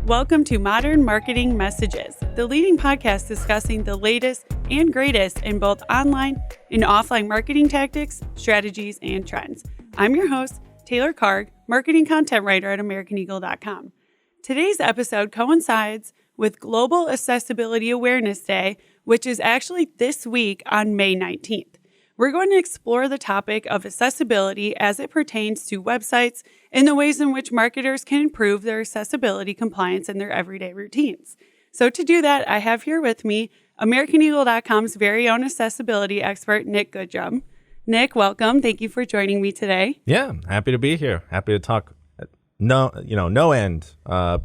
Welcome to Modern Marketing Messages, the leading podcast discussing the latest and greatest in both online and offline marketing tactics, strategies, and trends. I'm your host, Taylor Karg, marketing content writer at AmericanEagle.com. Today's episode coincides with Global Accessibility Awareness Day, which is actually this week on May 19th. We're going to explore the topic of accessibility as it pertains to websites and the ways in which marketers can improve their accessibility compliance in their everyday routines. So to do that, I have here with me AmericanEagle.com's very own accessibility expert, Nick Goodrum. Nick, welcome. Thank you for joining me today. Yeah, happy to be here. Happy to talk no end,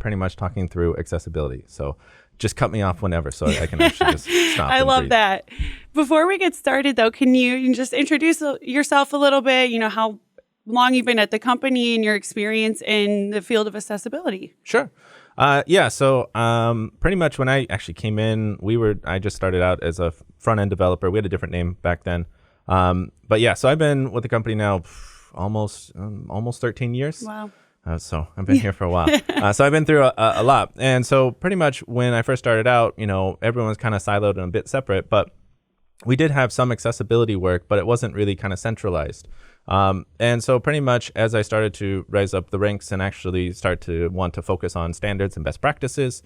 pretty much talking through accessibility. So just cut me off whenever so I can actually just stop. I love that. Before we get started, though, can you just introduce yourself a little bit? how long you've been at the company and your experience in the field of accessibility? Sure. So pretty much when I actually came in, I just started out as a front-end developer. We had a different name back then. So I've been with the company now almost 13 years. Wow. So I've been here for a while. So I've been through a lot. And so pretty much when I first started out, everyone was kind of siloed and a bit separate, but we did have some accessibility work, but it wasn't really kind of centralized. And so pretty much as I started to rise up the ranks and actually start to want to focus on standards and best practices,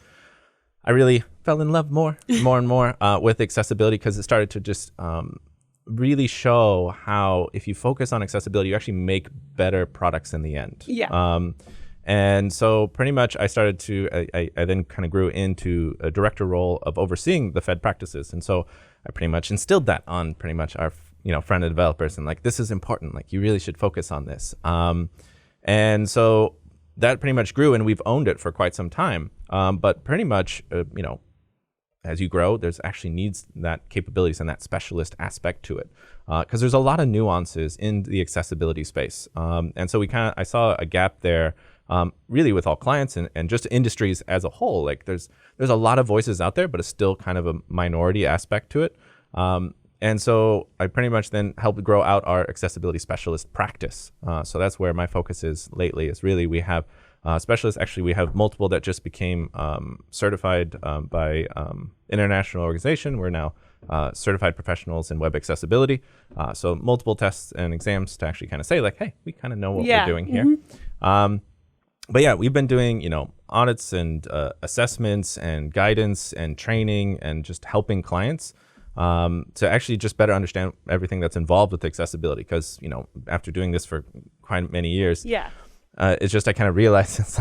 I really fell in love more and more with accessibility because it started to just really show how if you focus on accessibility, you actually make better products in the end. Yeah. And so pretty much I started to, I then kind of grew into a director role of overseeing the Fed practices. And so I pretty much instilled that on pretty much our, friend-end developers and this is important. You really should focus on this. And so that pretty much grew and we've owned it for quite some time. But pretty much, as you grow, there's actually needs that capabilities and that specialist aspect to it. Because there's a lot of nuances in the accessibility space. And so I saw a gap there really with all clients and just industries as a whole. There's a lot of voices out there, but it's still kind of a minority aspect to it. And so I pretty much then helped grow out our accessibility specialist practice. So that's where my focus is lately is really we have specialists. Actually, we have multiple that just became certified by international organization. We're now certified professionals in web accessibility. So multiple tests and exams to actually kind of say hey, we kind of know what we're doing here. But yeah, we've been doing, audits and assessments and guidance and training and just helping clients to actually just better understand everything that's involved with accessibility. Because, after doing this for quite many years, it's just I kind of realized it's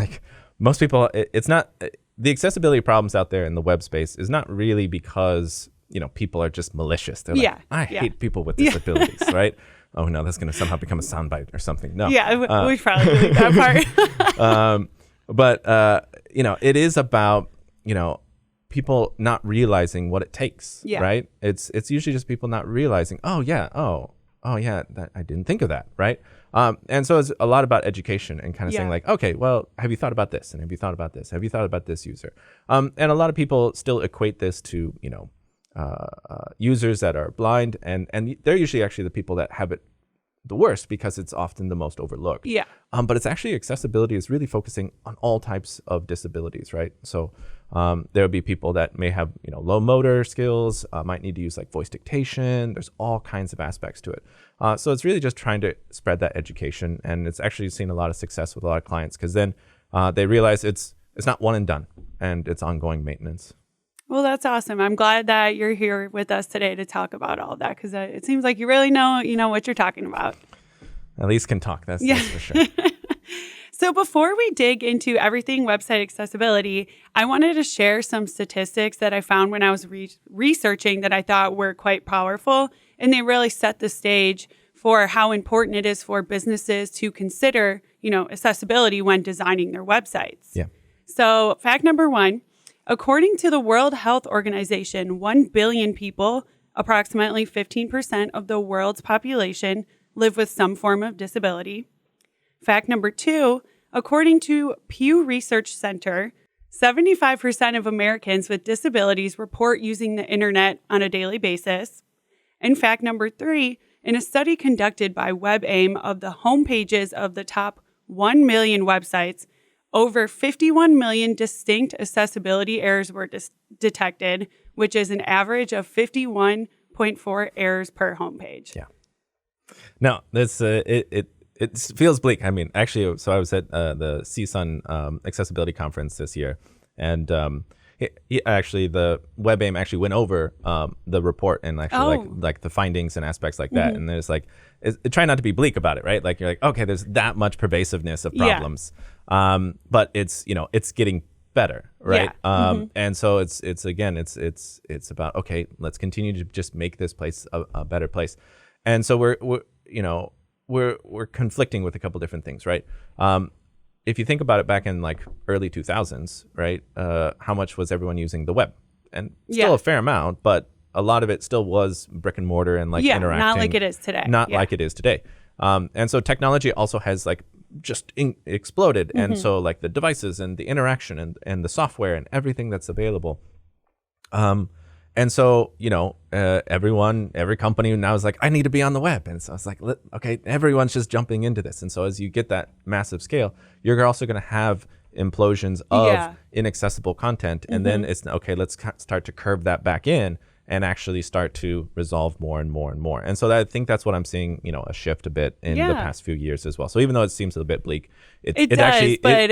most people, it's not, the accessibility problems out there in the web space is not really because, people are just malicious. They're I hate people with disabilities, right? Oh no, that's going to somehow become a soundbite or something. No. Yeah, we probably leave that part. But it is about, people not realizing what it takes, right? It's usually just people not realizing, oh yeah, that I didn't think of that, right? And so it's a lot about education and kind of saying okay, well, have you thought about this? And have you thought about this? Have you thought about this user? And a lot of people still equate this to, users that are blind and they're usually actually the people that have it the worst because it's often the most overlooked. Yeah. But it's actually accessibility is really focusing on all types of disabilities, right? So there'll be people that may have, low motor skills, might need to use voice dictation. There's all kinds of aspects to it. So it's really just trying to spread that education. And it's actually seen a lot of success with a lot of clients because then they realize it's not one and done and it's ongoing maintenance. Well, that's awesome. I'm glad that you're here with us today to talk about all that because it seems like you really know what you're talking about. At least can talk. That's for sure. So before we dig into everything website accessibility, I wanted to share some statistics that I found when I was researching that I thought were quite powerful, and they really set the stage for how important it is for businesses to consider, accessibility when designing their websites. Yeah. So fact number one, according to the World Health Organization, 1 billion people, approximately 15% of the world's population, live with some form of disability. Fact number two, according to Pew Research Center, 75% of Americans with disabilities report using the internet on a daily basis. And fact number three, in a study conducted by WebAIM of the homepages of the top 1 million websites, over 51 million distinct accessibility errors were detected, which is an average of 51.4 errors per homepage. Yeah. No, this it feels bleak. I mean, actually, so I was at the CSUN accessibility conference this year, and actually the WebAIM actually went over the report and actually like the findings and aspects like that. And there's like, try not to be bleak about it, right? Like you're like, okay, there's that much pervasiveness of problems, but it's it's getting better, right? And so it's again, it's about, okay, let's continue to just make this place a better place. And so we're conflicting with a couple different things, right? If you think about it, back in like early 2000s, right? How much was everyone using the web? And still a fair amount, but a lot of it still was brick and mortar and like interacting. Not like it is today. Not like it is today. And so technology also has like just exploded. And so like the devices and the interaction and the software and everything that's available. And so, every company now is like, I need to be on the web. And so it's like, okay, everyone's just jumping into this. And so as you get that massive scale, you're also going to have implosions of inaccessible content. And then it's, okay, let's start to curve that back in and actually start to resolve more and more and more. And so I think that's what I'm seeing, a shift a bit in the past few years as well. So even though it seems a bit bleak, it does, actually, but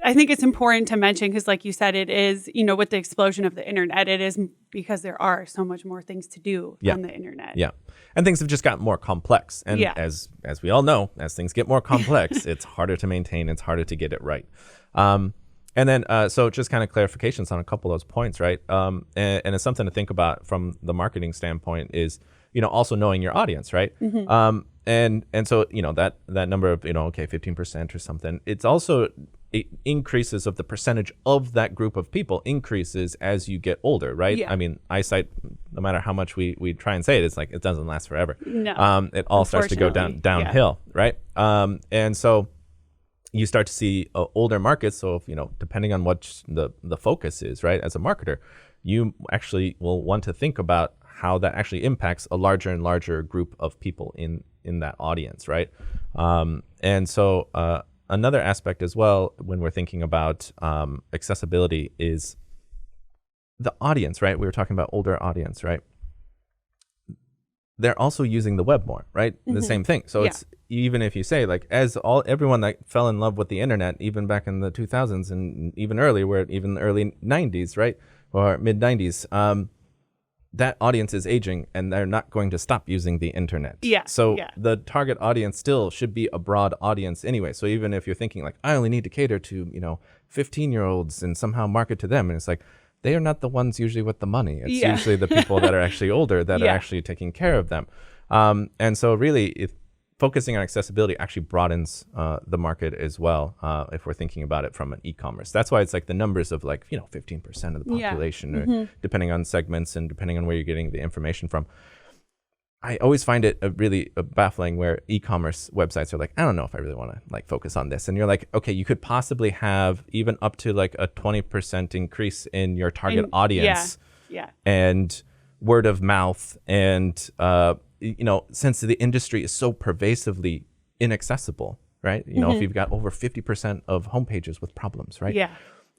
I think it's important to mention because, like you said, it is, with the explosion of the internet, it is because there are so much more things to do on the internet. Yeah. And things have just gotten more complex. And as we all know, as things get more complex, it's harder to maintain. It's harder to get it right. And then, so just kind of clarifications on a couple of those points, right? And it's something to think about from the marketing standpoint is, also knowing your audience, right? And so, that number of, 15% or something, it's also, it increases of the percentage of that group of people increases as you get older, right? I mean, eyesight, no matter how much we try and say it, it's like, it doesn't last forever. No. It all starts to go downhill, right? And so you start to see older markets. So, depending on what the focus is, right? As a marketer, you actually will want to think about how that actually impacts a larger and larger group of people in that audience, right? And so, another aspect as well, when we're thinking about accessibility, is the audience, right? We were talking about older audience, right? They're also using the web more, right? The same thing. So it's, even if you say like, everyone that fell in love with the internet, even back in the 2000s and even earlier, even the early 90s, right? Or mid 90s, that audience is aging and they're not going to stop using the internet. So the target audience still should be a broad audience anyway. So even if you're thinking like, I only need to cater to, 15-year-olds and somehow market to them, and it's like, they are not the ones usually with the money. It's usually the people that are actually older that are actually taking care of them. And so really, focusing on accessibility actually broadens the market as well, if we're thinking about it from an e-commerce. That's why it's like the numbers of like, 15% of the population, or depending on segments and depending on where you're getting the information from. I always find it really baffling where e-commerce websites are like, I don't know if I really want to like focus on this. And you're like, okay, you could possibly have even up to like a 20% increase in your target audience and word of mouth. And, since the industry is so pervasively inaccessible, right? If you've got over 50% of homepages with problems, right?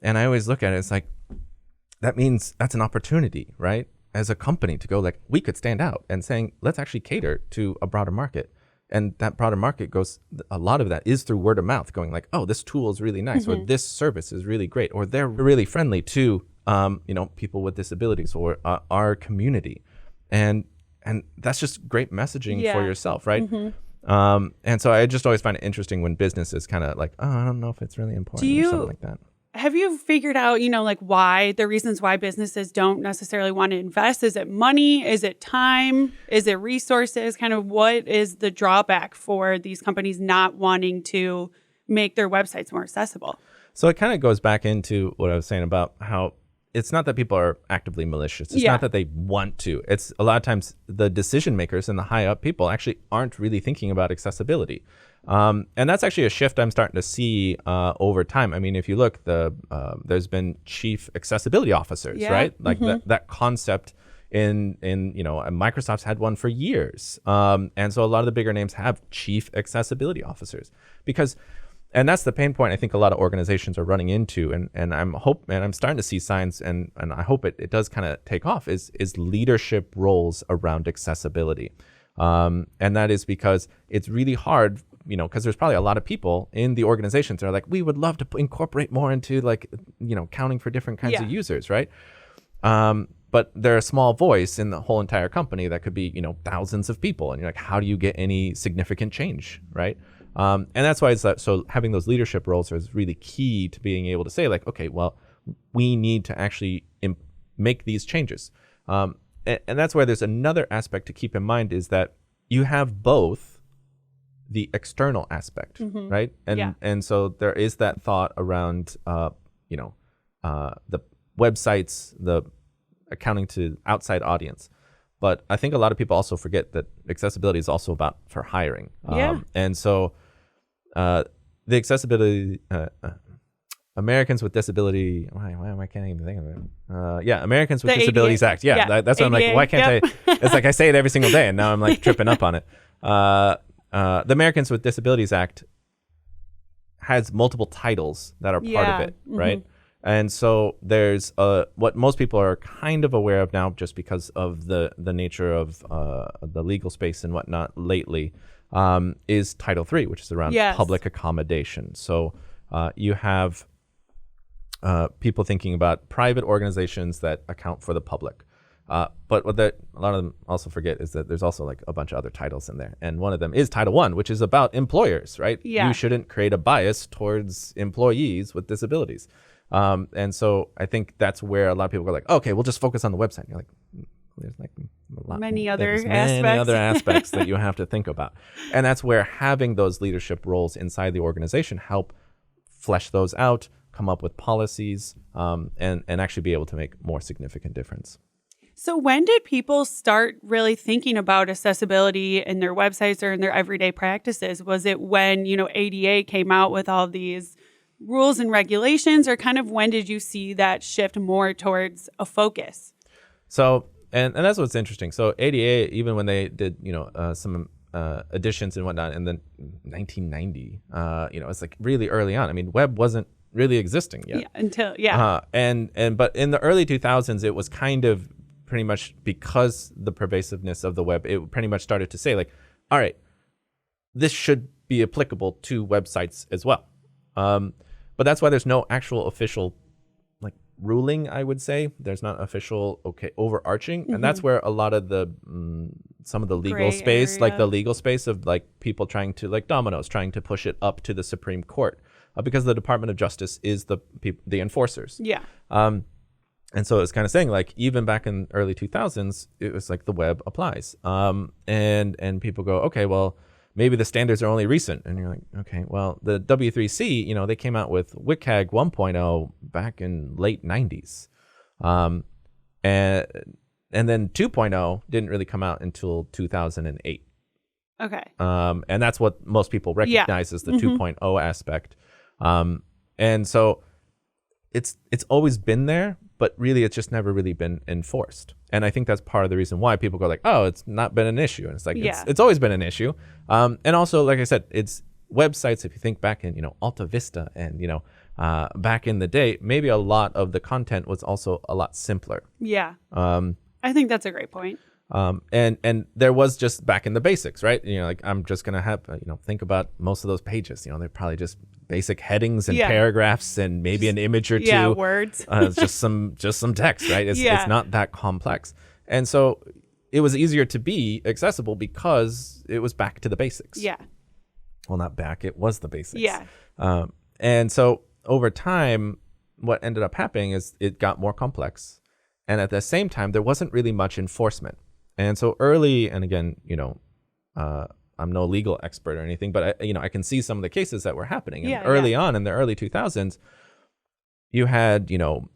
And I always look at it, it's like, that means that's an opportunity, right? As a company to go like, we could stand out and saying, let's actually cater to a broader market. And that broader market goes, a lot of that is through word of mouth, going like, oh, this tool is really nice, or this service is really great, or they're really friendly to, people with disabilities or our community. And that's just great messaging for yourself, right? And so I just always find it interesting when businesses kind of like, oh, I don't know if it's really important or something like that. Have you figured out, like why the reasons why businesses don't necessarily want to invest? Is it money? Is it time? Is it resources? Kind of what is the drawback for these companies not wanting to make their websites more accessible? So it kind of goes back into what I was saying about how it's not that people are actively malicious. It's not that they want to. It's a lot of times the decision makers and the high up people actually aren't really thinking about accessibility. And that's actually a shift I'm starting to see over time. I mean, if you look, there's been chief accessibility officers, right? Like that concept in Microsoft's had one for years. And so a lot of the bigger names have chief accessibility officers because And that's the pain point I think a lot of organizations are running into, and I'm starting to see signs, and I hope it does kind of take off, is leadership roles around accessibility. And that is because it's really hard, because there's probably a lot of people in the organizations that are like, we would love to incorporate more into counting for different kinds of users, right? But they're a small voice in the whole entire company that could be, thousands of people. And you're like, how do you get any significant change, right? And that's why so having those leadership roles is really key to being able to say like, okay, well, we need to actually make these changes. And that's where there's another aspect to keep in mind, is that you have both the external aspect, right? And so there is that thought around, the websites, the accounting to outside audience. But I think a lot of people also forget that accessibility is also about for hiring. And so the accessibility, Americans with Disability, why can't I even think of it? Americans with Disabilities Act. That's what I'm like, why can't I? It's like I say it every single day, and now I'm like tripping up on it. The Americans with Disabilities Act has multiple titles that are part of it, right? And so there's what most people are kind of aware of now, just because of the nature of the legal space and whatnot lately, is Title III, which is around public accommodation. So you have people thinking about private organizations that account for the public. But what a lot of them also forget is that there's also like a bunch of other titles in there. And one of them is Title I, which is about employers, right? You shouldn't create a bias towards employees with disabilities. And so I think that's where a lot of people go like, okay, we'll just focus on the website. And you're like, there's like many other aspects that you have to think about. And that's where having those leadership roles inside the organization help flesh those out, come up with policies, and actually be able to make more significant difference. So when did people start really thinking about accessibility in their websites or in their everyday practices? Was it when, ADA came out with all these rules and regulations, or kind of when did you see that shift more towards a focus? So, and that's what's interesting. So ADA, even when they did, some additions and whatnot in the 1990, it's like really early on. I mean, web wasn't really existing yet. But in the early 2000s, it was kind of pretty much because the pervasiveness of the web, it pretty much started to say like, all right, this should be applicable to websites as well. But that's why there's no actual official like ruling, I would say. There's not official, overarching. And that's where a lot of the, some of the legal space, like the legal space of like people trying to, like Domino's, trying to push it up to the Supreme Court, because the Department of Justice is the enforcers. And so it's kind of saying like, even back in early 2000s, it was like the web applies. And people go, okay, well, maybe the standards are only recent. And you're like, okay, well, the W3C, they came out with WCAG 1.0 back in late 90s. And then 2.0 didn't really come out until 2008. Okay. And that's what most people recognize as the 2.0 aspect. And so it's always been there, but really it's just never really been enforced. And I think that's part of the reason why people go like, oh, it's not been an issue. And it's like, it's always been an issue. And also, like I said, it's websites. If you think back in, Alta Vista and, back in the day, maybe a lot of the content was also a lot simpler. I think that's a great point. And there was just back in the basics, right? Like I'm just going to have, think about most of those pages, they're probably just basic headings and paragraphs and maybe an image or two. Words. just some text, right? It's not that complex. And so it was easier to be accessible because it was back to the basics. Well, not back, it was the basics. And so over time, what ended up happening is it got more complex. And at the same time, there wasn't really much enforcement. And so early, and again, I'm no legal expert or anything, but I can see some of the cases that were happening. And early on in the early 2000s, you had,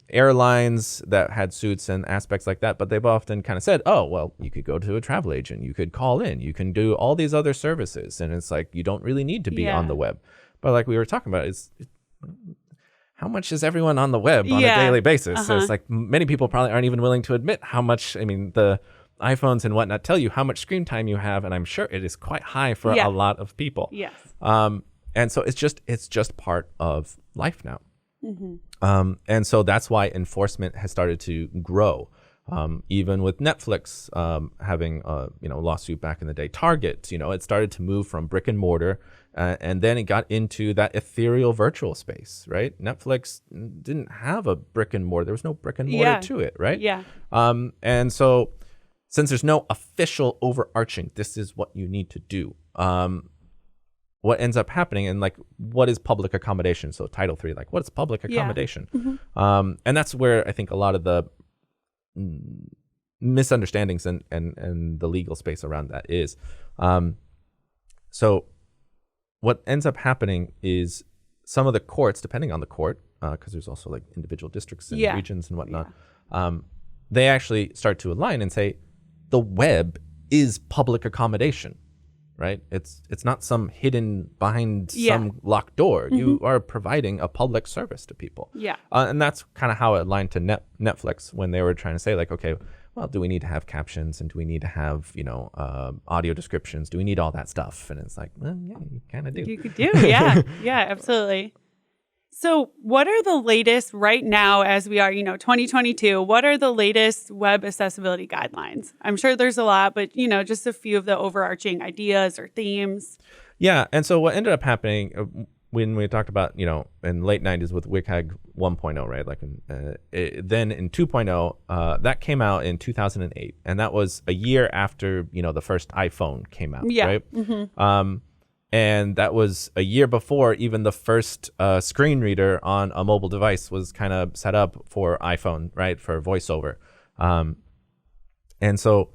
airlines that had suits and aspects like that, but they've often kind of said, oh, well, you could go to a travel agent, you could call in, you can do all these other services. And it's like, you don't really need to be on the web. But like we were talking about, how much is everyone on the web on a daily basis? So it's like many people probably aren't even willing to admit how much, the iPhones and whatnot tell you how much screen time you have. And I'm sure it is quite high for a lot of people. And so it's just part of life now. And so that's why enforcement has started to grow. Even with Netflix having a lawsuit back in the day, Target, it started to move from brick and mortar, and then it got into that ethereal virtual space, right? Netflix didn't have a brick and mortar; there was no brick and mortar to it, right? Yeah. And so, since there's no official overarching, this is what you need to do. What ends up happening, and like, what is public accommodation? So Title III, like, what is public accommodation? And that's where I think a lot of the misunderstandings and the legal space around that is. So what ends up happening is some of the courts, depending on the court, because there's also like individual districts and regions and whatnot, they actually start to align and say the web is public accommodation, right? It's not some hidden behind some locked door. You are providing a public service to people. And that's kind of how it aligned to Netflix when they were trying to say like, okay, well, do we need to have captions, and do we need to have, audio descriptions? Do we need all that stuff? And it's like, well, yeah, you kind of do. You could do, yeah. Yeah, absolutely. So what are the latest right now as we are, 2022, what are the latest web accessibility guidelines? I'm sure there's a lot, but, just a few of the overarching ideas or themes. Yeah. And so what ended up happening when we talked about, in late 90s with WCAG 1.0, right? Like then in 2.0, that came out in 2008. And that was a year after, the first iPhone came out, right? And that was a year before even the first screen reader on a mobile device was kind of set up for iPhone, right? For voiceover. And so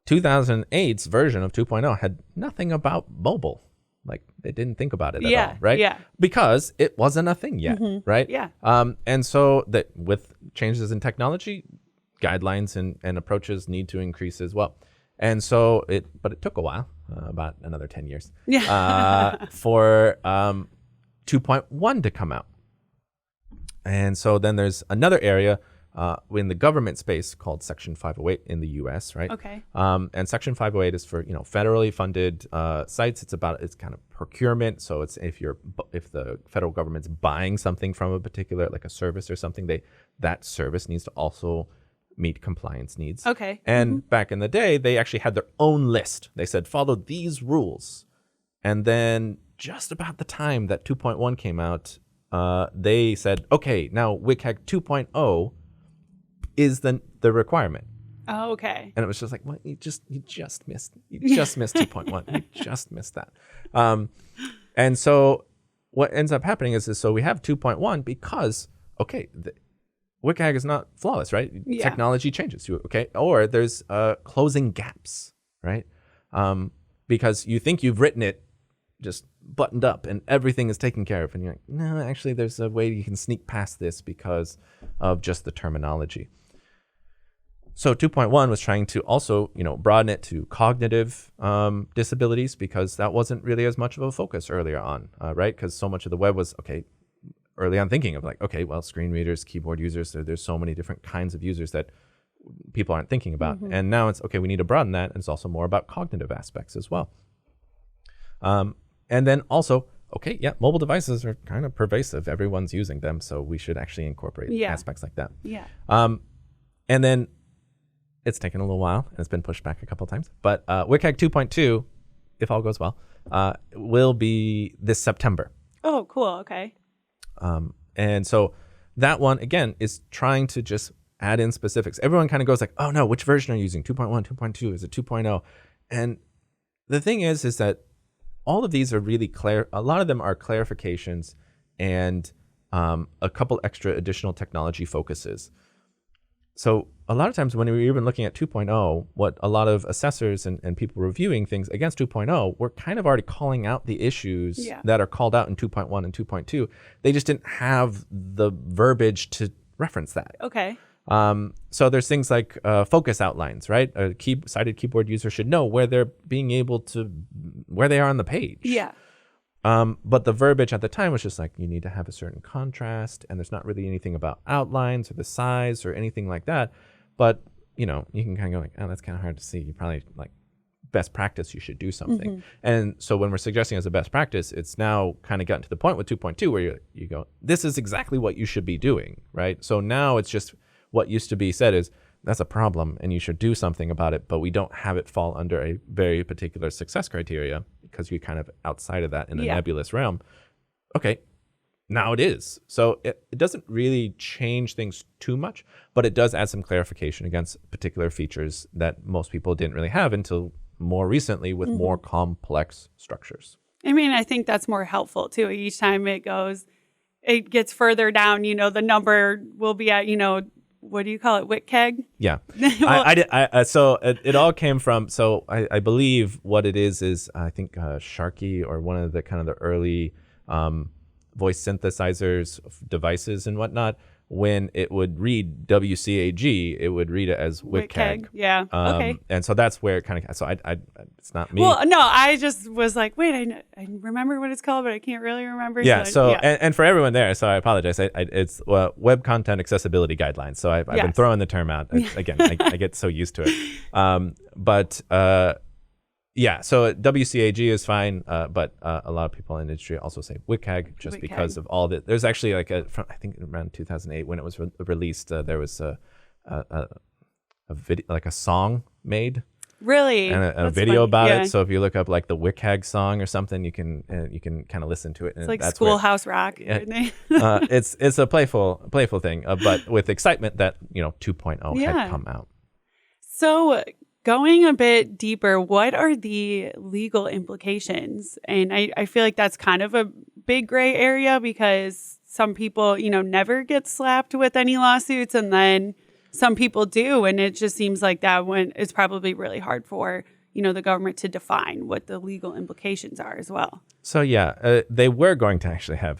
2008's version of 2.0 had nothing about mobile. Like, they didn't think about it at all, right? Yeah. Because it wasn't a thing yet, right? Yeah. And so that with changes in technology, guidelines and approaches need to increase as well. And so it took a while, about another 10 years, for 2.1 to come out. And so then there's another area in the government space called Section 508 in the U.S., right? Okay. And Section 508 is for federally funded sites. It's kind of procurement. So it's if the federal government's buying something from a particular, like a service or something, that service needs to also meet compliance needs. Okay. And back in the day, they actually had their own list. They said follow these rules, and then just about the time that 2.1 came out, they said, okay, now WCAG 2.0 is the requirement. Oh, okay. And it was just like, well, you just missed 2.1. You just missed that. And so what ends up happening is so we have 2.1 because, okay, WCAG is not flawless, right? Yeah. Technology changes, okay? Or there's closing gaps, right? Because you think you've written it just buttoned up and everything is taken care of. And you're like, no, actually, there's a way you can sneak past this because of just the terminology. So 2.1 was trying to also, broaden it to cognitive disabilities, because that wasn't really as much of a focus earlier on, right? Because so much of the web was, okay, early on thinking of like, okay, well, screen readers, keyboard users, there's so many different kinds of users that people aren't thinking about. And now it's, okay, we need to broaden that. And it's also more about cognitive aspects as well. And then also, okay, yeah, mobile devices are kind of pervasive. Everyone's using them. So we should actually incorporate aspects like that. Yeah. And then it's taken a little while and it's been pushed back a couple of times. But WCAG 2.2, if all goes well, will be this September. Oh, cool. Okay. And so that one, again, is trying to just add in specifics. Everyone kind of goes like, oh no, which version are you using? 2.1, 2.2, is it 2.0? And the thing is that all of these are really clear. A lot of them are clarifications and a couple extra additional technology focuses. So a lot of times when we're even looking at 2.0, what a lot of assessors and people reviewing things against 2.0, we're kind of already calling out the issues that are called out in 2.1 and 2.2. They just didn't have the verbiage to reference that. Okay. So there's things like focus outlines, right? A sighted keyboard user should know where they are on the page. Yeah. But the verbiage at the time was just like, you need to have a certain contrast, and there's not really anything about outlines or the size or anything like that. But, you can kind of go like, oh, that's kind of hard to see. You probably like best practice, you should do something. And so when we're suggesting as a best practice, it's now kind of gotten to the point with 2.2 where you go, this is exactly what you should be doing, right? So now it's just what used to be said is, that's a problem and you should do something about it, but we don't have it fall under a very particular success criteria because you're kind of outside of that in a nebulous realm. Okay, now it is. So it doesn't really change things too much, but it does add some clarification against particular features that most people didn't really have until more recently with more complex structures. I mean, I think that's more helpful too. Each time it gets further down, the number will be at, what do you call it? WCAG? Yeah. So it all came from, so I believe what it is I think Sharky, or one of the kind of the early voice synthesizers devices and whatnot, when it would read WCAG, it would read it as WCAG. Yeah. Okay. And so that's where it kind of, so it's not me. Well, no, I just was like, wait, I remember what it's called, but I can't really remember. Yeah. And for everyone there, so I apologize. It's Web Content Accessibility Guidelines. So I've been throwing the term out again. I get so used to it. Yeah, so WCAG is fine, but a lot of people in the industry also say WCAG just because of all the. There's actually I think around 2008 when it was released, there was a video, like a song made. Really? And a video about it. So if you look up like the WCAG song or something, you can kind of listen to it. It's like Schoolhouse Rock. It's a playful thing, but with excitement that 2.0 had come out. So. Going a bit deeper, what are the legal implications? And I feel like that's kind of a big gray area because some people, never get slapped with any lawsuits, and then some people do. And it just seems like that one is probably really hard for, the government to define what the legal implications are as well. So, they were going to actually have,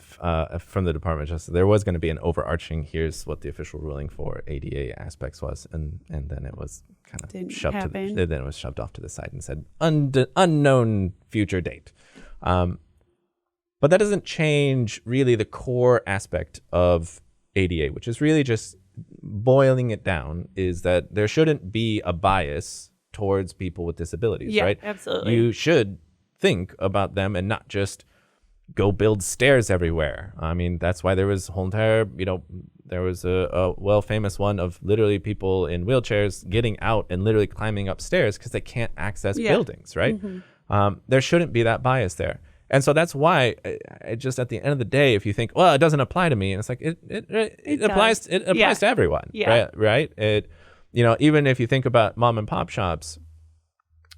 from the Department of Justice, there was going to be an overarching, here's what the official ruling for ADA aspects was. And then it was kind of shoved off to the side and said, unknown future date. But that doesn't change really the core aspect of ADA, which is really just boiling it down, is that there shouldn't be a bias towards people with disabilities, right? Absolutely. You should think about them and not just go build stairs everywhere. I mean, that's why there was whole entire, there was a famous one of literally people in wheelchairs getting out and literally climbing up stairs because they can't access buildings, right? There shouldn't be that bias there. And so that's why it just at the end of the day, if you think, well, it doesn't apply to me, and it's like it applies to everyone, right? Even if you think about mom and pop shops,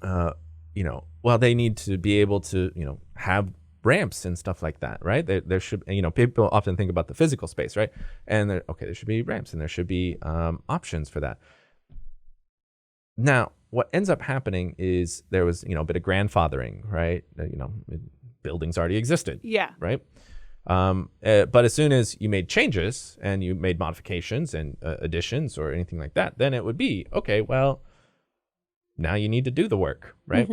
well, they need to be able to, have ramps and stuff like that, right? There should, people often think about the physical space, right? And there should be ramps and there should be options for that. Now, what ends up happening is there was, a bit of grandfathering, right? Buildings already existed, right? But as soon as you made changes and you made modifications and additions or anything like that, then it would be, okay, well, now you need to do the work, right?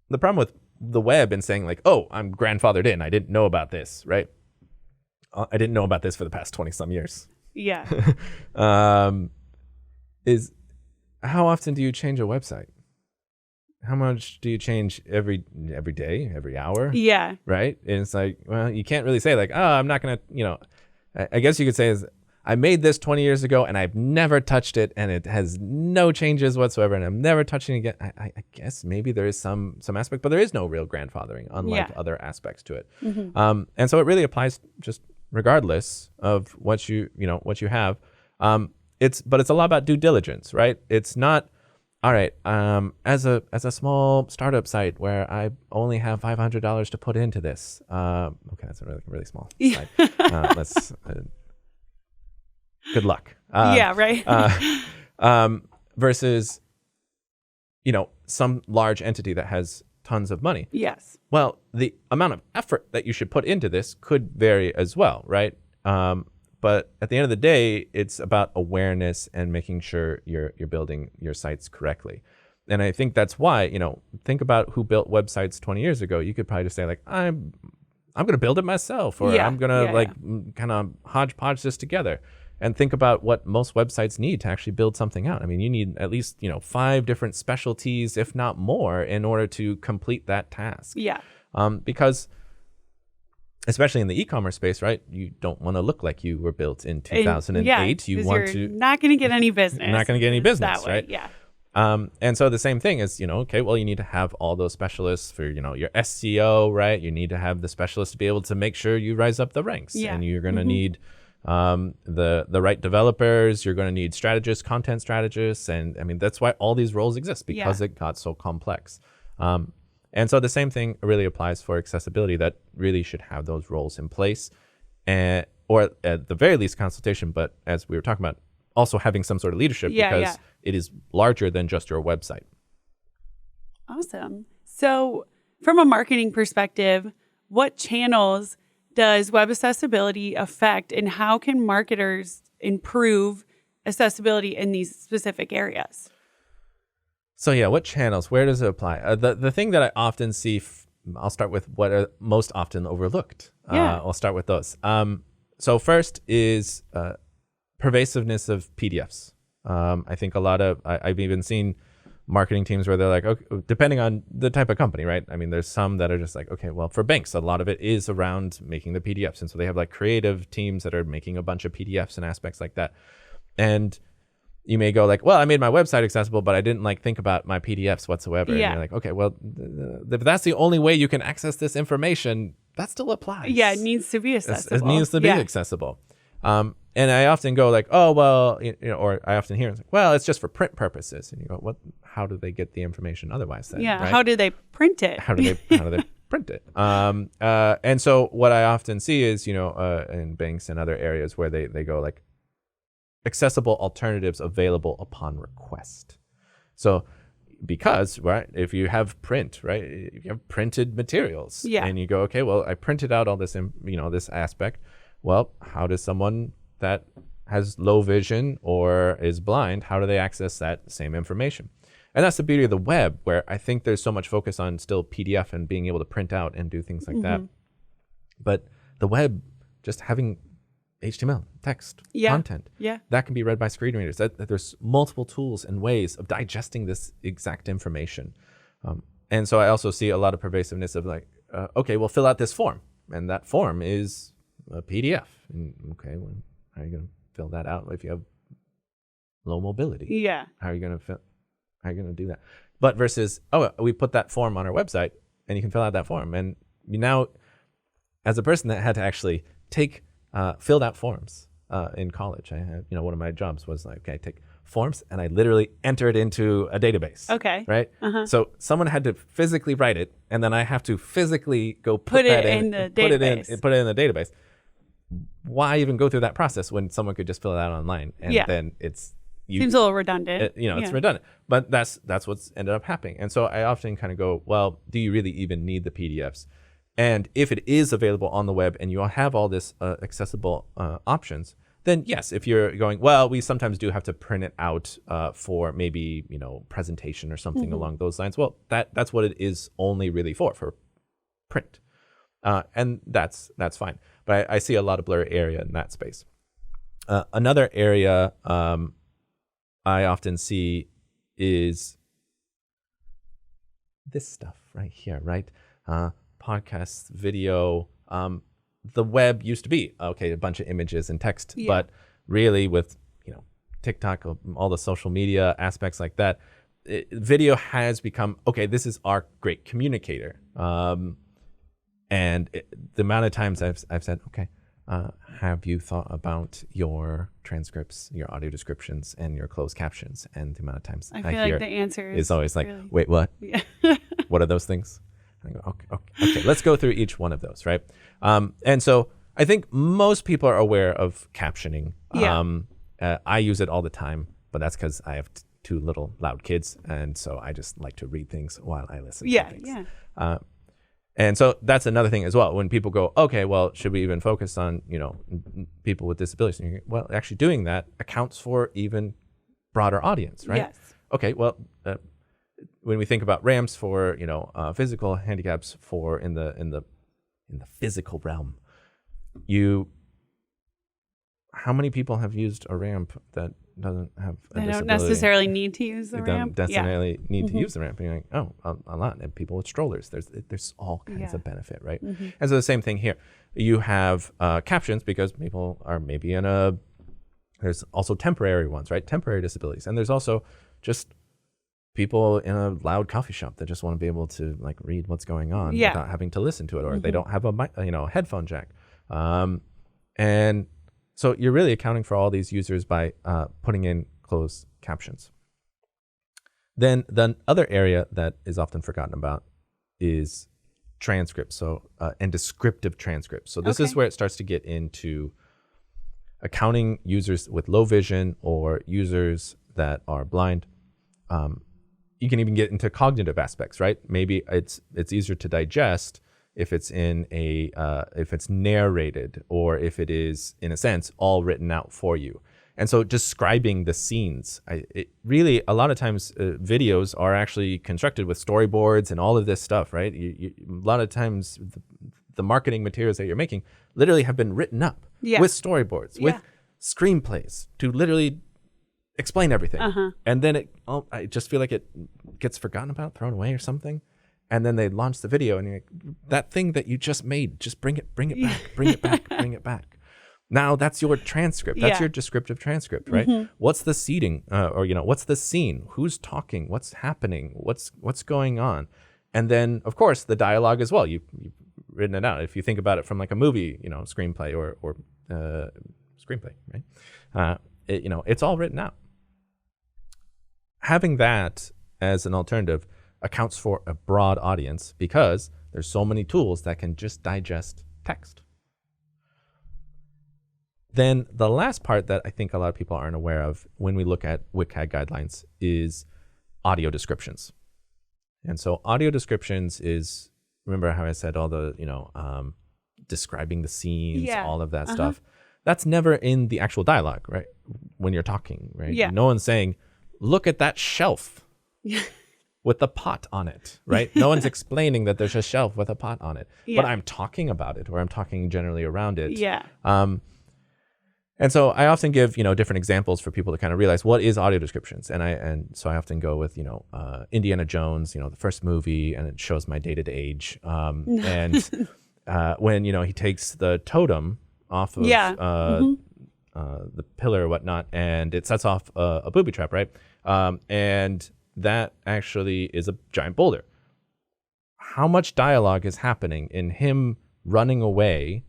The problem with the web and saying like, oh, I'm grandfathered in, I didn't know about this, right? I didn't know about this for the past 20 some years. Yeah. Is how often do you change a website? How much do you change every day, every hour? Yeah. Right? And it's like, well, you can't really say like, oh, I'm not going to, I guess you could say is I made this 20 years ago and I've never touched it and it has no changes whatsoever and I'm never touching it again. I guess maybe there is some aspect, but there is no real grandfathering unlike other aspects to it. And so it really applies just regardless of what you have. But it's a lot about due diligence, right? It's not, all right, as a small startup site where I only have $500 to put into this. Okay, that's a really small site. Let's good luck. Versus, some large entity that has tons of money. Yes. Well, the amount of effort that you should put into this could vary as well, right? But at the end of the day, it's about awareness and making sure you're building your sites correctly. And I think that's why, think about who built websites 20 years ago. You could probably just say like, I'm going to build it myself, or I'm going to kind of hodgepodge this together. and think about what most websites need to actually build something out. I mean, you need at least, 5 different specialties, if not more, in order to complete that task. Yeah. Because especially in the e-commerce space, right? You don't want to look like you were built in 2008. You want to not going to get any business. You're not going to get any business, that way, right? Yeah. And so the same thing is, okay, well, you need to have all those specialists for, your SEO, right? You need to have the specialists to be able to make sure you rise up the ranks. Yeah. And you're going to need the right developers. You're going to need strategists, content strategists. And I mean, that's why all these roles exist, because it got so complex. And so the same thing really applies for accessibility, that really should have those roles in place, or at the very least consultation. But as we were talking about, also having some sort of leadership, because it is larger than just your website. Awesome. So from a marketing perspective, what channels does web accessibility affect, and how can marketers improve accessibility in these specific areas? So what channels, where does it apply? The thing that I often see, I'll start with what are most often overlooked. I'll start with those. So first is pervasiveness of PDFs. I think a lot of, I've even seen marketing teams where they're like, okay, depending on the type of company, right? I mean, there's some that are just like, okay, well, for banks, a lot of it is around making the PDFs. And so they have like creative teams that are making a bunch of PDFs and aspects like that. And you may go like, well, I made my website accessible, but I didn't like think about my PDFs whatsoever. Yeah. And you're like, okay, well, if that's the only way you can access this information, that still applies. Yeah, it needs to be accessible. It needs to be accessible. And I often go like, oh, well, or I often hear it's like, well, it's just for print purposes. And you go, what? How do they get the information otherwise then? Yeah. Right? How do they print it? How do they print it? And so what I often see is, in banks and other areas where they go like, accessible alternatives available upon request. So because, right, if you have print, right, if you have printed materials, and you go, okay, well, I printed out all this, this aspect. Well, how does someone that has low vision or is blind, how do they access that same information? And that's the beauty of the web, where I think there's so much focus on still PDF and being able to print out and do things like that. But the web, just having HTML, text, content, that can be read by screen readers. That there's multiple tools and ways of digesting this exact information. And so I also see a lot of pervasiveness of like, okay, well, fill out this form. And that form is a PDF. And okay, well, how are you going to fill that out if you have low mobility? Yeah. How are you going to do that? But versus, oh, we put that form on our website and you can fill out that form. And now, as a person that had to actually filled out forms in college, I had, one of my jobs was like, okay, I take forms and I literally enter it into a database. Okay. Right? So someone had to physically write it, and then I have to physically go put it in the database. Put it in the database. Why even go through that process when someone could just fill it out online? And then it's seems a little redundant. It's redundant. But that's what's ended up happening. And so I often kind of go, well, do you really even need the PDFs? And if it is available on the web and you have all this accessible options, then yes, if you're going, well, we sometimes do have to print it out for maybe, presentation or something along those lines. Well, that's what it is only really for print. And that's fine. But I see a lot of blurry area in that space. Another area I often see is this stuff right here, right? Podcasts, video. The web used to be, okay, a bunch of images and text, but really with, TikTok, all the social media aspects like that, video has become, okay, this is our great communicator. And the amount of times I've said, okay, have you thought about your transcripts, your audio descriptions, and your closed captions? And the amount of times I feel like the answer is always like, really... wait, what? Yeah. What are those things? I go, okay, let's go through each one of those, right? And so I think most people are aware of captioning. I use it all the time, but that's because I have two little loud kids, and so I just like to read things while I listen to things. And so that's another thing as well. When people go, okay, well, should we even focus on, people with disabilities? And well, actually doing that accounts for even broader audience, right? Yes. Okay, well, when we think about ramps for, physical handicaps for in the physical realm, how many people have used a ramp that doesn't have a They disability? don't necessarily need to use the They ramp. don't necessarily need to use the ramp. And you're like, oh, a lot. And people with strollers, there's all kinds of benefit, right? And so the same thing here. You have captions because people are maybe there's also temporary ones, right? Temporary disabilities. And there's also just people in a loud coffee shop that just want to be able to like read what's going on without having to listen to it, or they don't have a headphone jack. And so you're really accounting for all these users by putting in closed captions. Then the other area that is often forgotten about is transcripts, and descriptive transcripts. So this is where it starts to get into accounting users with low vision or users that are blind. You can even get into cognitive aspects, right? Maybe it's easier to digest if it's if it's narrated, or if it is, in a sense, all written out for you. And so describing the scenes, it really, a lot of times videos are actually constructed with storyboards and all of this stuff, right? A lot of times the marketing materials that you're making literally have been written up with storyboards, with screenplays to literally explain everything. And then I just feel like it gets forgotten about, thrown away or something. And then they launch the video and you're like, that thing that you just made, just bring it back, bring it back, bring it back. Now that's your transcript. That's your descriptive transcript, right? What's the seating, what's the scene? Who's talking? What's happening? What's going on? And then, of course, the dialogue as well. You've written it out. If you think about it from like a movie, screenplay or screenplay, right? It's all written out. Having that as an alternative accounts for a broad audience because there's so many tools that can just digest text. Then the last part that I think a lot of people aren't aware of when we look at WCAG guidelines is audio descriptions. And so audio descriptions is, remember how I said all the, describing the scenes, all of that stuff. That's never in the actual dialogue, right? When you're talking, right? Yeah. No one's saying, look at that shelf with a pot on it, right? No one's explaining that there's a shelf with a pot on it, but I'm talking about it, or I'm talking generally around it. Yeah. And so I often give, different examples for people to kind of realize what is audio descriptions. And so I often go with, Indiana Jones, the first movie, and it shows my dated age. And when, he takes the totem off of the pillar or whatnot, and it sets off a booby trap, right? And that actually is a giant boulder. How much dialogue is happening in him running away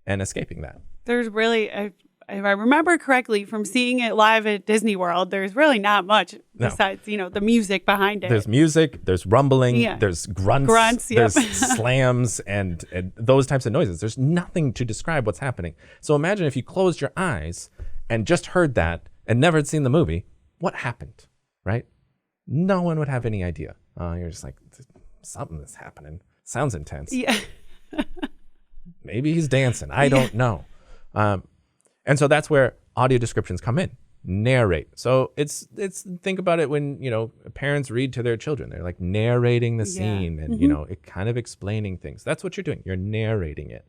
and escaping that? There's really, if I remember correctly from seeing it live at Disney World, there's really not much besides, the music behind it. There's music, there's rumbling, there's grunts, there's slams and those types of noises. There's nothing to describe what's happening. So imagine if you closed your eyes and just heard that and never had seen the movie, what happened, right? No one would have any idea. You're just like, something is happening. Sounds intense. Yeah. Maybe he's dancing. I don't know. And so that's where audio descriptions come in. Narrate. So it's think about it when, parents read to their children. They're like narrating the scene and, it kind of explaining things. That's what you're doing. You're narrating it.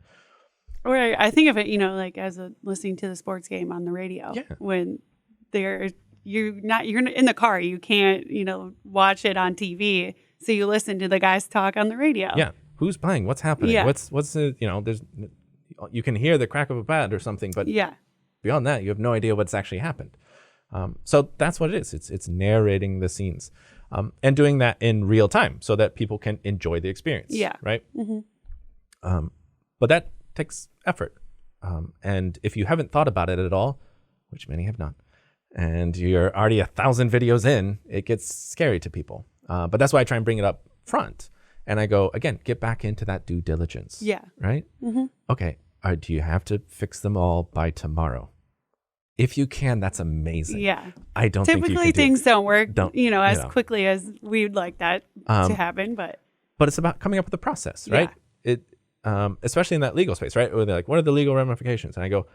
Or I think of it, like as listening to the sports game on the radio. Yeah. When you're in the car, you can't, watch it on TV. So you listen to the guys talk on the radio. Yeah. Who's playing? What's happening? Yeah. What's there's, you can hear the crack of a bat or something, but beyond that, you have no idea what's actually happened. So that's what it is. It's narrating the scenes, and doing that in real time so that people can enjoy the experience. Yeah. Right. But that takes effort. And if you haven't thought about it at all, which many have not, and you're already 1,000 videos in, it gets scary to people. But that's why I try and bring it up front. And I go, again, get back into that due diligence. Yeah. Right? Okay. Do you have to fix them all by tomorrow? If you can, that's amazing. Yeah. I don't think typically things don't work, as quickly as we'd like that to happen. But it's about coming up with a process, right? It, especially in that legal space, right? Where they're like, what are the legal ramifications? And I go,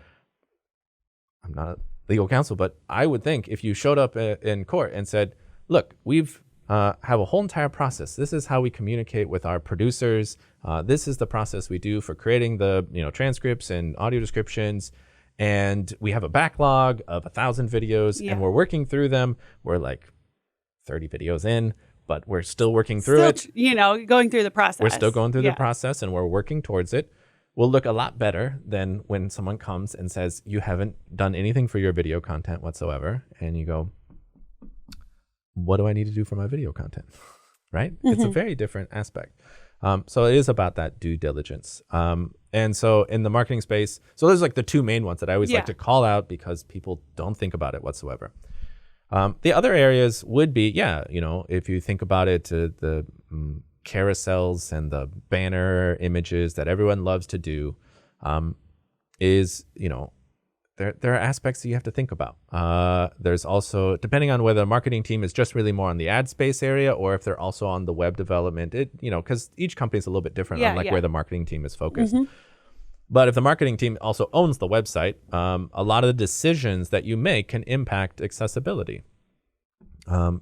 I'm not a legal counsel, but I would think if you showed up in court and said, look, we've have a whole entire process. This is how we communicate with our producers. This is the process we do for creating the transcripts and audio descriptions. and we have a backlog of 1,000 videos, and we're working through them. We're like 30 videos in, but we're still working through it. Going through the process. We're still going through the process, and we're working towards it. We'll look a lot better than when someone comes and says, you haven't done anything for your video content whatsoever. And you go, what do I need to do for my video content? Right? It's a very different aspect. So it is about that due diligence. And so in the marketing space, so there's like the two main ones that I always like to call out because people don't think about it whatsoever. The other areas would be, if you think about it, the carousels and the banner images that everyone loves to do, is, there are aspects that you have to think about. There's also, depending on whether the marketing team is just really more on the ad space area or if they're also on the web development, because each company is a little bit different on where the marketing team is focused. But if the marketing team also owns the website, a lot of the decisions that you make can impact accessibility.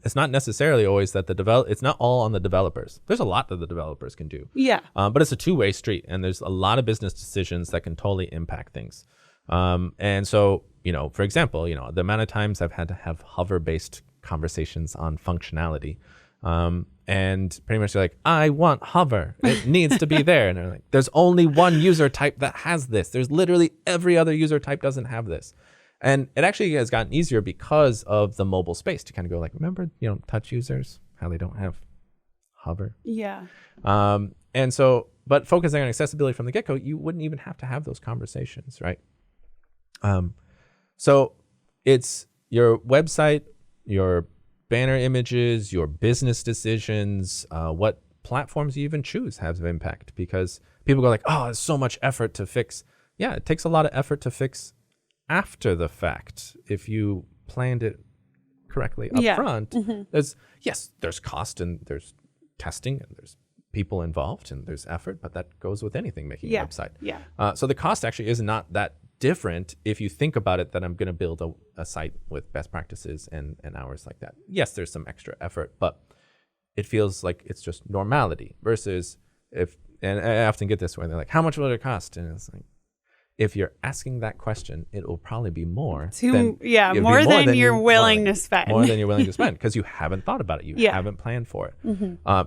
It's not necessarily always that it's not all on the developers. There's a lot that the developers can do. But it's a two-way street, and there's a lot of business decisions that can totally impact things. And so, for example, the amount of times I've had to have hover-based conversations on functionality, and pretty much they're like, I want hover. It needs to be there. And they're like, there's only one user type that has this. There's literally every other user type doesn't have this. And it actually has gotten easier because of the mobile space to kind of go like, remember, touch users, how they don't have hover. And so, but focusing on accessibility from the get-go, you wouldn't even have to have those conversations, right? So it's your website, your banner images, your business decisions, what platforms you even choose has an impact, because people go like, oh, it's so much effort to fix. Yeah, it takes a lot of effort to fix after the fact. If you planned it correctly up front, there's cost and there's testing and there's people involved and there's effort, but that goes with anything making a website. So the cost actually is not that different if you think about it, that I'm going to build a site with best practices and hours like that. Yes, there's some extra effort, but it feels like it's just normality versus and I often get this where they're like, how much will it cost? And it's like, if you're asking that question, it will probably be more. More than you're willing to spend. More than you're willing to spend because you haven't thought about it. You haven't planned for it.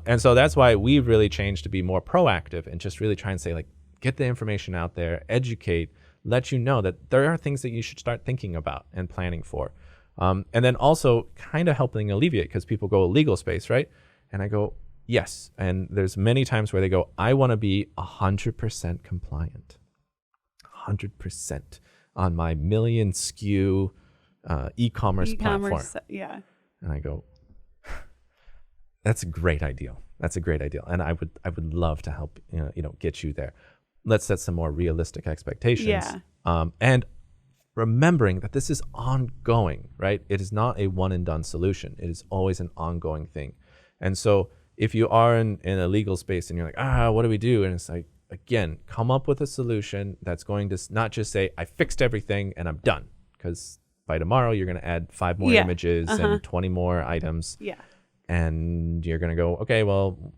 And so that's why we've really changed to be more proactive and just really try and say, like, get the information out there, educate, let you know that there are things that you should start thinking about and planning for. And then also kind of helping alleviate, because people go legal space, right? And I go, yes. And there's many times where they go, I want to be 100% compliant. 100% on my million SKU e-commerce platform. And I go, that's a great ideal. That's a great ideal. And I would love to help get you there. Let's set some more realistic expectations. And remembering that this is ongoing, right? It is not a one and done solution. It is always an ongoing thing. And so if you are in a legal space and you're like, what do we do? And it's like, again, come up with a solution that's going to not just say, I fixed everything and I'm done. Because by tomorrow, you're going to add 5 more images and 20 more items. And you're going to go, okay, well,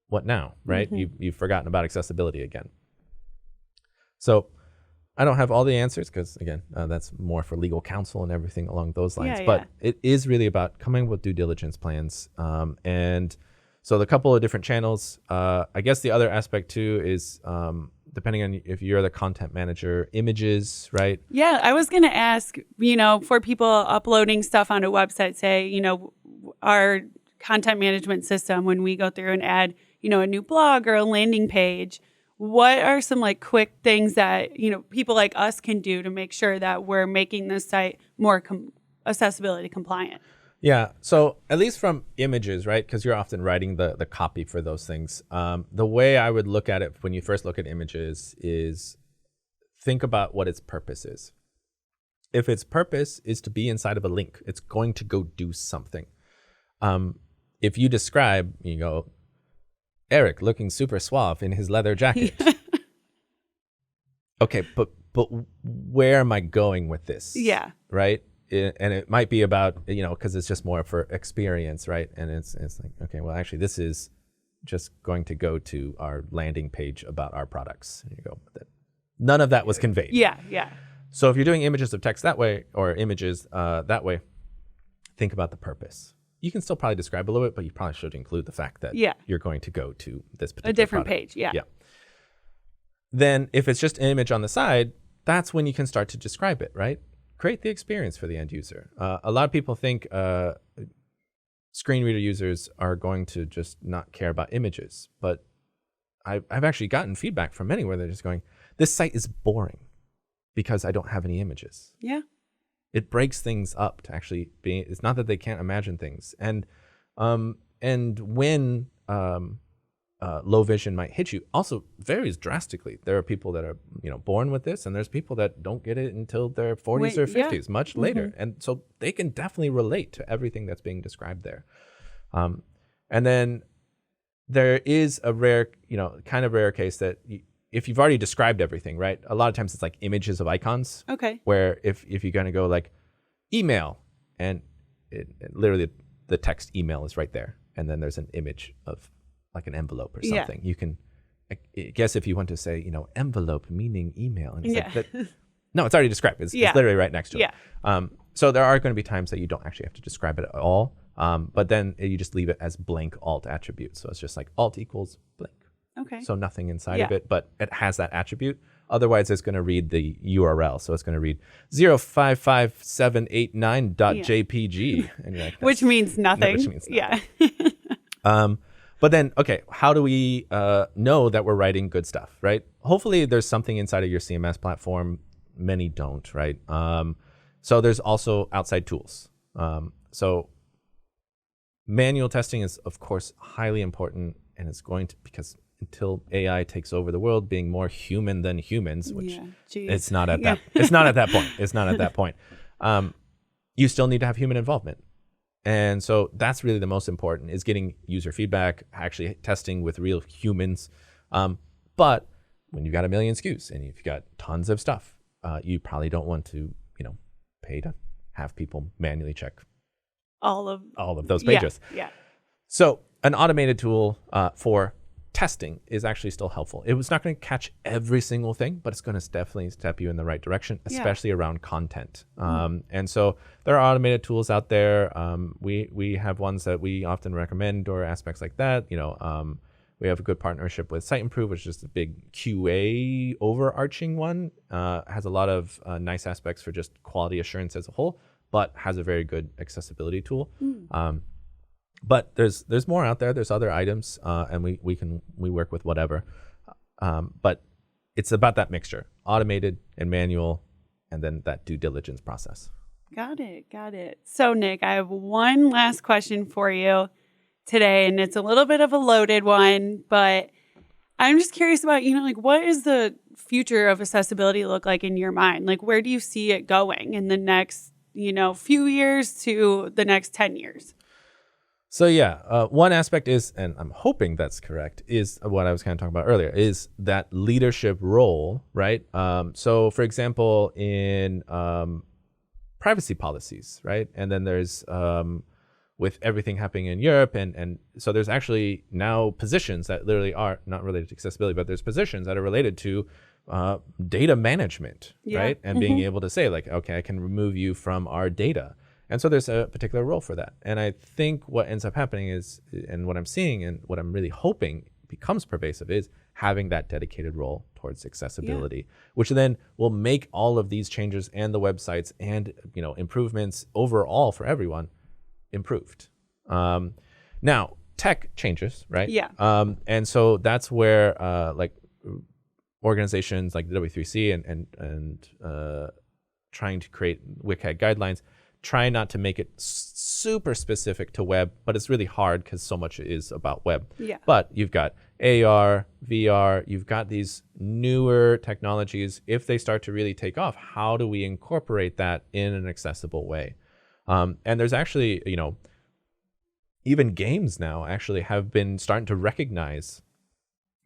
what now, right? You've forgotten about accessibility again. So I don't have all the answers because, again, that's more for legal counsel and everything along those lines. But it is really about coming with due diligence plans. And so the couple of different channels, I guess the other aspect too is depending on if you're the content manager, images, right? Yeah, I was going to ask, for people uploading stuff onto a website, say, our content management system, when we go through and add, a new blog or a landing page, what are some quick things that, people like us can do to make sure that we're making this site more accessibility compliant? Yeah. So at least from images, right? Because you're often writing the copy for those things. The way I would look at it when you first look at images is think about what its purpose is. If its purpose is to be inside of a link, it's going to go do something. If you describe, you go, Eric looking super suave in his leather jacket. Okay, but where am I going with this? Right? And it might be about, because it's just more for experience, right? And it's like, okay, well, actually, this is just going to go to our landing page about our products. And you go, None of that was conveyed. Yeah, yeah. So if you're doing images of text that way, or images that way, think about the purpose. You can still probably describe a little bit, but you probably should include the fact that you're going to go to this particular a different product. page. Yeah. Then if it's just an image on the side, that's when you can start to describe it, right? Create the experience for the end user. A lot of people think screen reader users are going to just not care about images, but I've actually gotten feedback from many where they're just going, this site is boring because I don't have any images. Yeah. It breaks things up to actually be, it's not that they can't imagine things. And when low vision might hit you also varies drastically. There are people that are, born with this, and there's people that don't get it until their 40s or 50s, much later. And so they can definitely relate to everything that's being described there. And then there is a rare, kind of rare case that if you've already described everything, right? A lot of times it's like images of icons. Okay. Where if you're going to go like email, and it literally the text email is right there, and then there's an image of like an envelope or something. You can, I guess if you want to say, envelope meaning email, and it's like that, no, it's already described. It's literally right next to it. So there are going to be times that you don't actually have to describe it at all. But then you just leave it as blank alt attribute. So it's just like alt equals blank. Okay. So nothing inside of it, but it has that attribute. Otherwise, it's going to read the URL. So it's going to read 055789.jpg. And you're like, which means nothing. Which means nothing. But then, okay, how do we know that we're writing good stuff, right? Hopefully there's something inside of your CMS platform. Many don't, right? So there's also outside tools. So manual testing is, of course, highly important, and it's going to, because until AI takes over the world, being more human than humans, which it's not at that, it's not at that point. It's not at that point. You still need to have human involvement. And so that's really the most important, is getting user feedback, actually testing with real humans. But when you've got a million SKUs and you've got tons of stuff, you probably don't want to, pay to have people manually check all of those pages. So an automated tool for testing is actually still helpful. It was not going to catch every single thing, but it's going to definitely step you in the right direction, especially around content. And so there are automated tools out there. We have ones that we often recommend, or aspects like that. We have a good partnership with Site Improve, which is a big QA overarching one. Has a lot of nice aspects for just quality assurance as a whole, but has a very good accessibility tool. But there's more out there. There's other items, and we work with whatever. But it's about that mixture, automated and manual, and then that due diligence process. Got it. So Nick, I have one last question for you today, and it's a little bit of a loaded one, but I'm just curious about, what is the future of accessibility look like in your mind? Like, where do you see it going in the next, few years to the next 10 years? So one aspect is, and I'm hoping that's correct, is what I was kind of talking about earlier, is that leadership role, right? So for example, in privacy policies, right? And then there's, with everything happening in Europe, and so there's actually now positions that literally are not related to accessibility, but there's positions that are related to data management, right? And being able to say like, okay, I can remove you from our data. And so there's a particular role for that. And I think what ends up happening is, and what I'm seeing and what I'm really hoping becomes pervasive, is having that dedicated role towards accessibility, which then will make all of these changes and the websites and, improvements overall for everyone improved. Now, tech changes, right? And so that's where like organizations like the W3C and trying to create WCAG guidelines, try not to make it super specific to web, but it's really hard because so much is about web. But you've got AR, VR, you've got these newer technologies. If they start to really take off, how do we incorporate that in an accessible way? And there's actually, even games now actually have been starting to recognize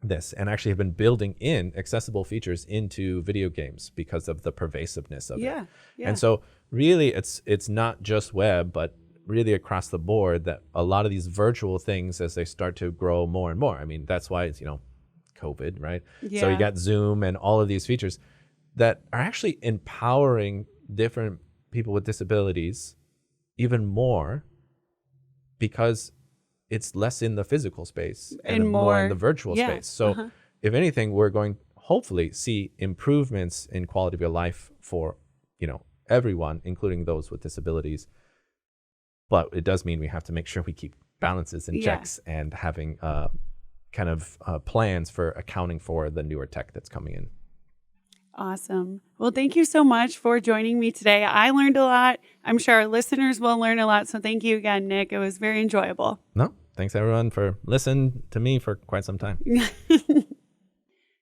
this, and actually have been building in accessible features into video games because of the pervasiveness of it. And so really it's not just web, but really across the board, that a lot of these virtual things, as they start to grow more and more, I mean, that's why it's, COVID, right? Yeah. So you got Zoom and all of these features that are actually empowering different people with disabilities even more because it's less in the physical space and more in the virtual space. So if anything, we're going hopefully see improvements in quality of your life for, everyone, including those with disabilities. But it does mean we have to make sure we keep balances and checks and having plans for accounting for the newer tech that's coming in. Awesome. Well, thank you so much for joining me today. I learned a lot. I'm sure our listeners will learn a lot. So thank you again, Nick. It was very enjoyable. No, thanks everyone for listening to me for quite some time.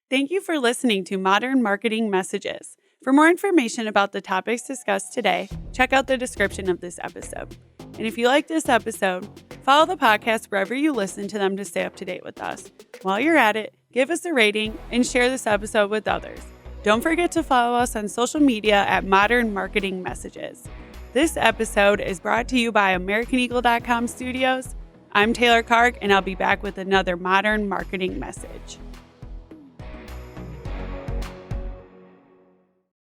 Thank you for listening to Modern Marketing Messages. For more information about the topics discussed today, check out the description of this episode. And if you like this episode, follow the podcast wherever you listen to them to stay up to date with us. While you're at it, give us a rating and share this episode with others. Don't forget to follow us on social media at Modern Marketing Messages. This episode is brought to you by AmericanEagle.com Studios. I'm Taylor Karg, and I'll be back with another Modern Marketing Message.